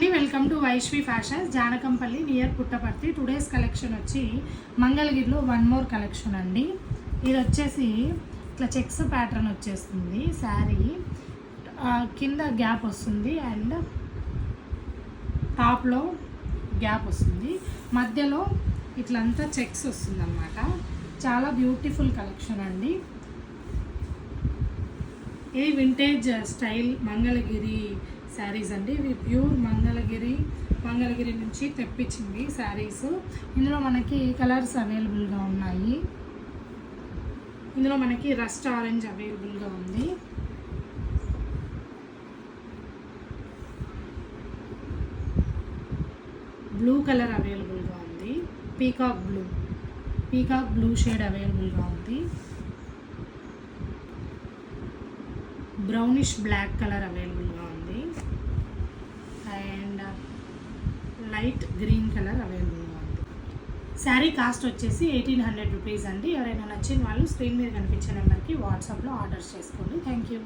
అండి, welcome to Vaishvi fashions, Janakampalli near Puttaparthi. Today's collection వచ్చి మంగళగిరిలో వన్ మోర్ కలెక్షన్ అండి. ఇది వచ్చేసి ఇట్లా చెక్స్ ప్యాటర్న్ వచ్చేస్తుంది. శారీ కింద గ్యాప్ వస్తుంది అండ్ టాప్లో గ్యాప్ వస్తుంది, మధ్యలో ఇట్లంతా చెక్స్ వస్తుంది అన్నమాట. చాలా బ్యూటిఫుల్ కలెక్షన్ అండి. ఇది వింటేజ్ స్టైల్ మంగళగిరి శారీస్ అండి. ఇవి ప్యూర్ మంగళగిరి నుంచి తెప్పించింది శారీస్. ఇందులో మనకి కలర్స్ అవైలబుల్గా ఉన్నాయి. ఇందులో మనకి రస్ట్ ఆరెంజ్ అవైలబుల్గా ఉంది, బ్లూ కలర్ అవైలబుల్గా ఉంది, పీకాక్ బ్లూ షేడ్ అవైలబుల్గా ఉంది, బ్రౌనిష్ బ్లాక్ కలర్ అవైలబుల్గా ఉంది అండ్ లైట్ గ్రీన్ కలర్ అవైలబుల్గా ఉంది. శారీ కాస్ట్ వచ్చేసి 1800 రూపీస్ అండి. ఎవరైనా నచ్చిన వాళ్ళు స్క్రీన్ మీద కనిపించే నెంబర్కి వాట్సాప్లో ఆర్డర్స్ చేసుకోండి. Thank you.